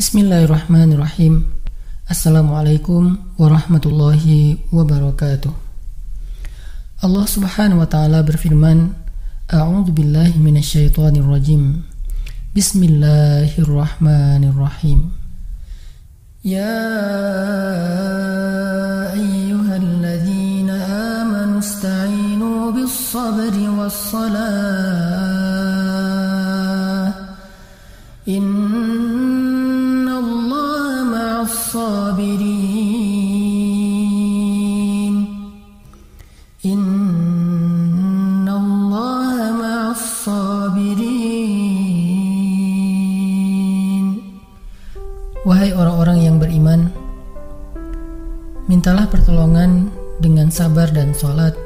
Bismillahirrahmanirrahim. Assalamualaikum warahmatullahi wabarakatuh. Allah subhanahu wa ta'ala berfirman, A'udzu billahi minasyaitonir rajim. Bismillahirrahmanirrahim. Ya ayyuhalladzina amanu ista'inu bis-sabri was-salah. Innallaha ma'as-sabirin. Innallaha ma'as-sabirin. Wahai orang-orang yang beriman, mintalah pertolongan dengan sabar dan sholat.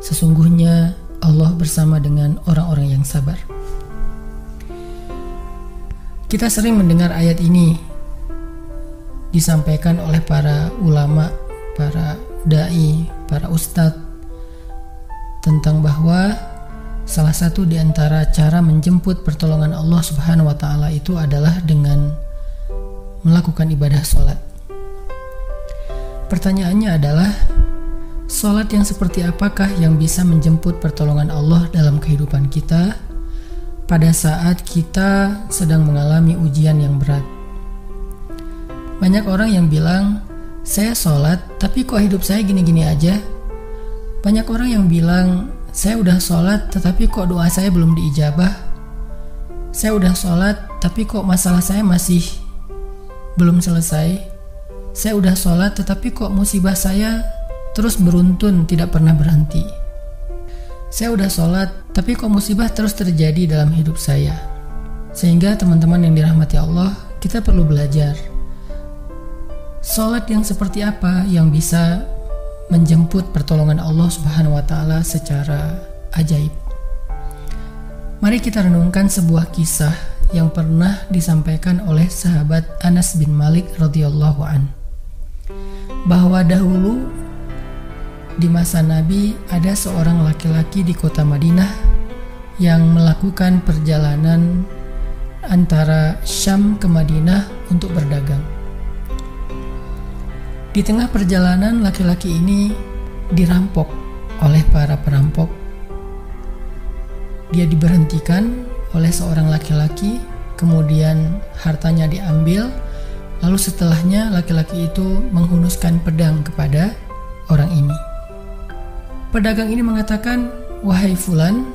Sesungguhnya Allah bersama dengan orang-orang yang sabar. Kita sering mendengar ayat ini disampaikan oleh para ulama, para da'i, para ustadz, tentang bahwa salah satu di antara cara menjemput pertolongan Allah subhanahu wa ta'ala itu adalah dengan melakukan ibadah sholat. Pertanyaannya adalah, sholat yang seperti apakah yang bisa menjemput pertolongan Allah dalam kehidupan kita pada saat kita sedang mengalami ujian yang berat? Banyak orang yang bilang, saya sholat tapi kok hidup saya gini-gini aja. Banyak orang yang bilang, saya udah sholat tetapi kok doa saya belum diijabah. Saya udah sholat tapi kok masalah saya masih belum selesai. Saya udah sholat tetapi kok musibah saya terus beruntun, tidak pernah berhenti. Saya udah sholat tapi kok musibah terus terjadi dalam hidup saya. Sehingga teman-teman yang dirahmati Allah, kita perlu belajar sholat yang seperti apa yang bisa menjemput pertolongan Allah subhanahu wa ta'ala secara ajaib. Mari kita renungkan sebuah kisah yang pernah disampaikan oleh sahabat Anas bin Malik radhiyallahu an, bahwa dahulu di masa Nabi ada seorang laki-laki di kota Madinah yang melakukan perjalanan antara Syam ke Madinah untuk berdagang. Di tengah perjalanan, laki-laki ini dirampok oleh para perampok. Dia diberhentikan oleh seorang laki-laki, kemudian hartanya diambil, lalu setelahnya laki-laki itu menghunuskan pedang kepada orang ini. Pedagang ini mengatakan, wahai fulan,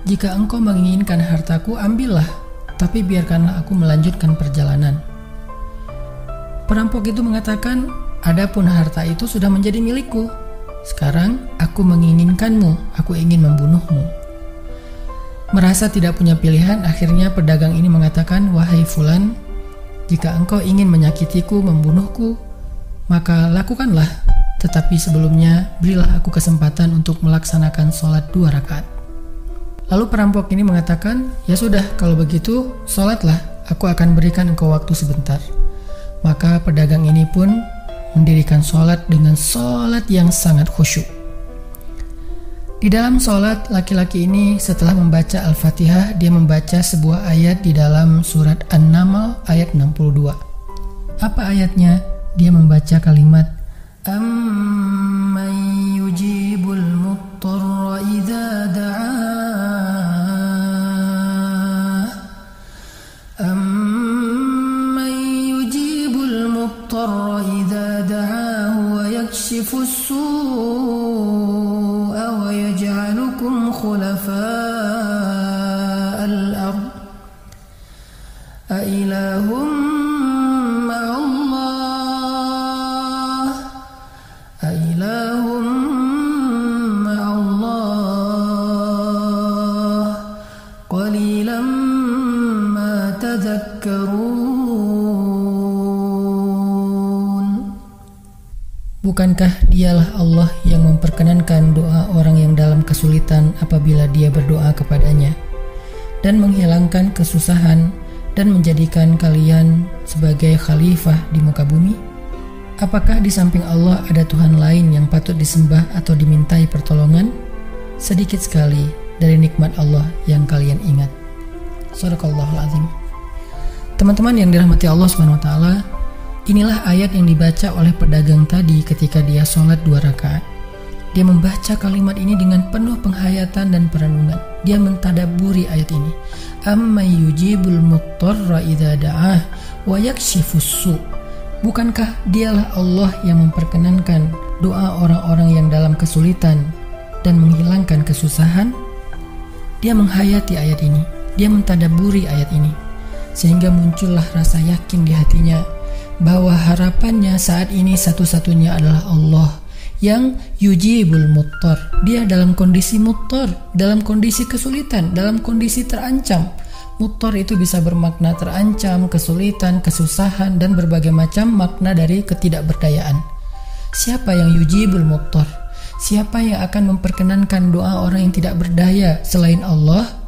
jika engkau menginginkan hartaku, ambillah, tapi biarkanlah aku melanjutkan perjalanan. Perampok itu mengatakan, adapun harta itu sudah menjadi milikku. Sekarang aku menginginkanmu, aku ingin membunuhmu. Merasa tidak punya pilihan, akhirnya pedagang ini mengatakan, wahai fulan, jika engkau ingin menyakitiku, membunuhku, maka lakukanlah. Tetapi sebelumnya berilah aku kesempatan untuk melaksanakan sholat 2 rakaat. Lalu perampok ini mengatakan, ya sudah, kalau begitu sholatlah, aku akan berikan engkau waktu sebentar. Maka pedagang ini pun mendirikan sholat dengan sholat yang sangat khusyuk. Di dalam sholat, laki-laki ini setelah membaca Al-Fatihah, dia membaca sebuah ayat di dalam surat An-Naml ayat 62. Apa ayatnya? Dia membaca kalimat, Amman yujibul muttarra idza da'ah. Amman yujibul muttarra idza da'ahu wa yakshifus su'a wa yaj'alukum khulafa'al ard. A ilahum Bukankah dialah Allah yang memperkenankan doa orang yang dalam kesulitan apabila dia berdoa kepadanya, dan menghilangkan kesusahan dan menjadikan kalian sebagai khalifah di muka bumi? Apakah di samping Allah ada Tuhan lain yang patut disembah atau dimintai pertolongan? Sedikit sekali dari nikmat Allah yang kalian ingat. Shadaqallahul azim. Teman-teman yang dirahmati Allah Subhanahu wa taala, inilah ayat yang dibaca oleh pedagang tadi ketika dia sholat 2 rakaat. Dia membaca kalimat ini dengan penuh penghayatan dan perenungan. Dia mentadabburi ayat ini. Amma yujibul muttarra idza da'ah wa yakshifus su'. Bukankah dialah Allah yang memperkenankan doa orang-orang yang dalam kesulitan dan menghilangkan kesusahan? Dia menghayati ayat ini. Dia mentadabburi ayat ini. Sehingga muncullah rasa yakin di hatinya bahwa harapannya saat ini satu-satunya adalah Allah yang yujibul muttar. Dia dalam kondisi muttar, dalam kondisi kesulitan, dalam kondisi terancam. Muttar itu bisa bermakna terancam, kesulitan, kesusahan, dan berbagai macam makna dari ketidakberdayaan. Siapa yang yujibul muttar? Siapa yang akan memperkenankan doa orang yang tidak berdaya selain Allah?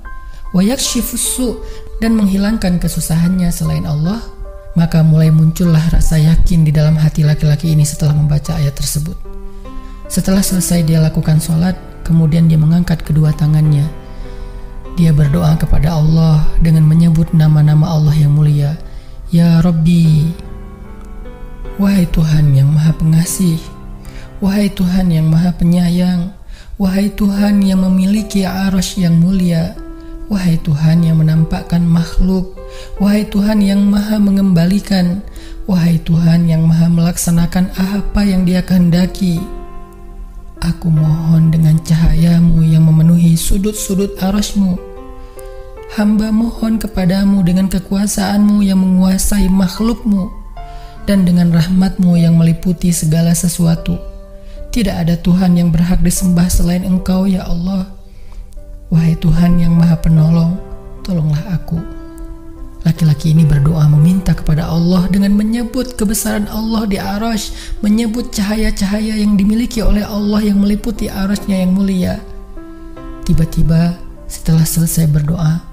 Wa yakshifus su', dan menghilangkan kesusahannya selain Allah. Maka mulai muncullah rasa yakin di dalam hati laki-laki ini setelah membaca ayat tersebut. Setelah selesai dia lakukan sholat, kemudian dia mengangkat kedua tangannya. Dia berdoa kepada Allah dengan menyebut nama-nama Allah yang mulia. Ya Rabbi, wahai Tuhan yang maha pengasih, wahai Tuhan yang maha penyayang, wahai Tuhan yang memiliki arasy yang mulia, wahai Tuhan yang menampakkan makhluk, wahai Tuhan yang maha mengembalikan, wahai Tuhan yang maha melaksanakan apa yang Dia kehendaki. Aku mohon dengan cahayamu yang memenuhi sudut-sudut arasy-Mu. Hamba mohon kepadamu dengan kekuasaanmu yang menguasai makhluk-Mu, dan dengan rahmat-Mu yang meliputi segala sesuatu. Tidak ada Tuhan yang berhak disembah selain Engkau, ya Allah. Wahai Tuhan yang maha penolong, tolonglah aku. Laki-laki ini berdoa meminta kepada Allah dengan menyebut kebesaran Allah di arasy, menyebut cahaya-cahaya yang dimiliki oleh Allah yang meliputi arasy-Nya yang mulia. Tiba-tiba setelah selesai berdoa,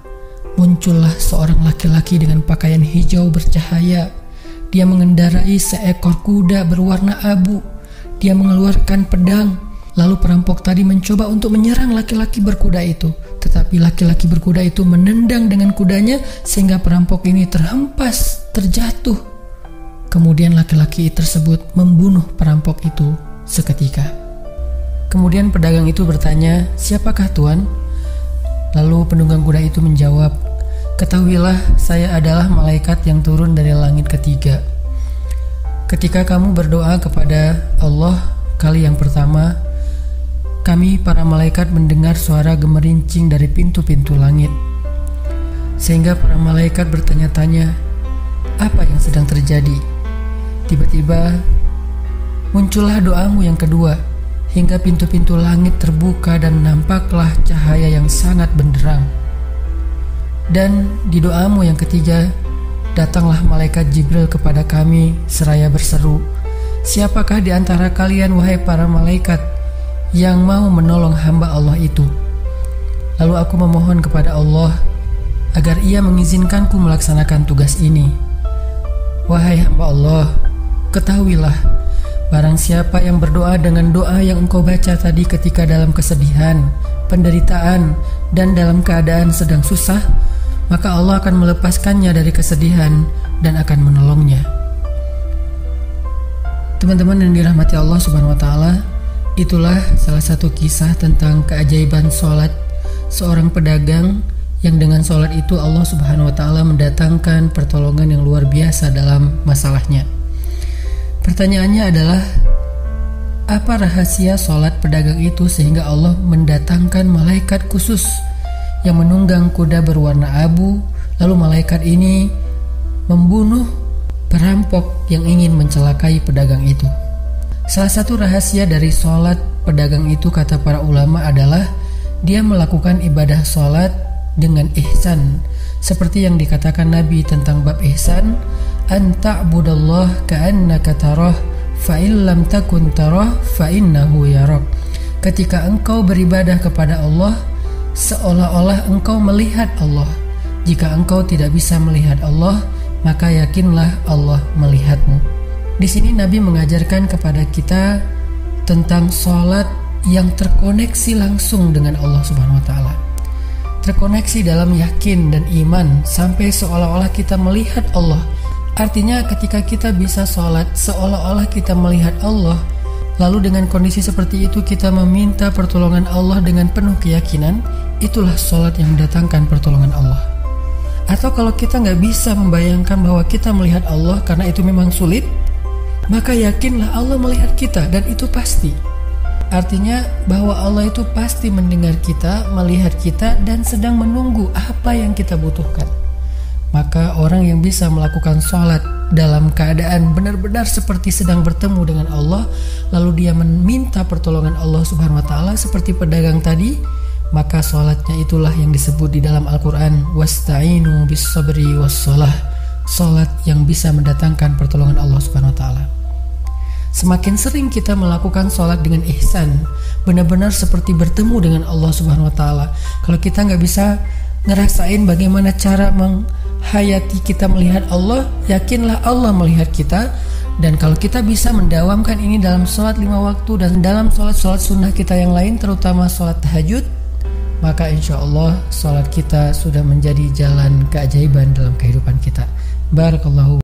muncullah seorang laki-laki dengan pakaian hijau bercahaya. Dia mengendarai seekor kuda berwarna abu. Dia mengeluarkan pedang. Lalu perampok tadi mencoba untuk menyerang laki-laki berkuda itu. Tetapi laki-laki berkuda itu menendang dengan kudanya sehingga perampok ini terhempas, terjatuh. Kemudian laki-laki tersebut membunuh perampok itu seketika. Kemudian pedagang itu bertanya, "Siapakah Tuan?" Lalu penunggang kuda itu menjawab, "Ketahuilah, saya adalah malaikat yang turun dari langit ketiga. Ketika kamu berdoa kepada Allah kali yang pertama, kami para malaikat mendengar suara gemerincing dari pintu-pintu langit. Sehingga para malaikat bertanya-tanya, apa yang sedang terjadi? Tiba-tiba muncullah doamu yang kedua, hingga pintu-pintu langit terbuka dan nampaklah cahaya yang sangat benderang. Dan di doamu yang ketiga, datanglah malaikat Jibril kepada kami seraya berseru, siapakah di antara kalian wahai para malaikat yang mau menolong hamba Allah itu? Lalu aku memohon kepada Allah agar Ia mengizinkanku melaksanakan tugas ini. Wahai hamba Allah, ketahuilah, barang siapa yang berdoa dengan doa yang engkau baca tadi ketika dalam kesedihan, penderitaan, dan dalam keadaan sedang susah, maka Allah akan melepaskannya dari kesedihan dan akan menolongnya." Teman-teman yang dirahmati Allah Subhanahu wa taala, itulah salah satu kisah tentang keajaiban sholat seorang pedagang yang dengan sholat itu Allah Subhanahu wa taala mendatangkan pertolongan yang luar biasa dalam masalahnya. Pertanyaannya adalah, apa rahasia sholat pedagang itu sehingga Allah mendatangkan malaikat khusus yang menunggang kuda berwarna abu, lalu malaikat ini membunuh perampok yang ingin mencelakai pedagang itu? Salah satu rahasia dari sholat pedagang itu, kata para ulama, adalah dia melakukan ibadah sholat dengan ihsan. Seperti yang dikatakan Nabi tentang bab ihsan, an ta'budallah ka'annaka tarah fa illam takun tarah fa innahu yarak. Ketika engkau beribadah kepada Allah, seolah-olah engkau melihat Allah. Jika engkau tidak bisa melihat Allah, maka yakinlah Allah melihatmu. Di sini Nabi mengajarkan kepada kita tentang sholat yang terkoneksi langsung dengan Allah Subhanahu wa taala. terkoneksi dalam yakin dan iman sampai seolah-olah kita melihat Allah. Artinya ketika kita bisa sholat seolah-olah kita melihat Allah, lalu dengan kondisi seperti itu kita meminta pertolongan Allah dengan penuh keyakinan, itulah sholat yang mendatangkan pertolongan Allah. Atau kalau kita nggak bisa membayangkan bahwa kita melihat Allah karena itu memang sulit, maka yakinlah Allah melihat kita dan itu pasti. Artinya bahwa Allah itu pasti mendengar kita, melihat kita, dan sedang menunggu apa yang kita butuhkan. Maka orang yang bisa melakukan sholat dalam keadaan benar-benar seperti sedang bertemu dengan Allah, lalu dia meminta pertolongan Allah Subhanahu wa Ta'ala seperti pedagang tadi, maka sholatnya itulah yang disebut di dalam Al-Quran wasta'inu bis sabri was sholah, sholat yang bisa mendatangkan pertolongan Allah Subhanahu wa Ta'ala. Semakin sering kita melakukan sholat dengan ihsan, benar-benar seperti bertemu dengan Allah Subhanahu wa Ta'ala. Kalau kita nggak bisa ngerasain bagaimana cara menghayati kita melihat Allah, yakinlah Allah melihat kita. Dan kalau kita bisa mendawamkan ini dalam sholat 5 waktu dan dalam sholat-sholat sunnah kita yang lain, terutama sholat tahajud, maka insya Allah sholat kita sudah menjadi jalan keajaiban dalam kehidupan kita. Barakallahu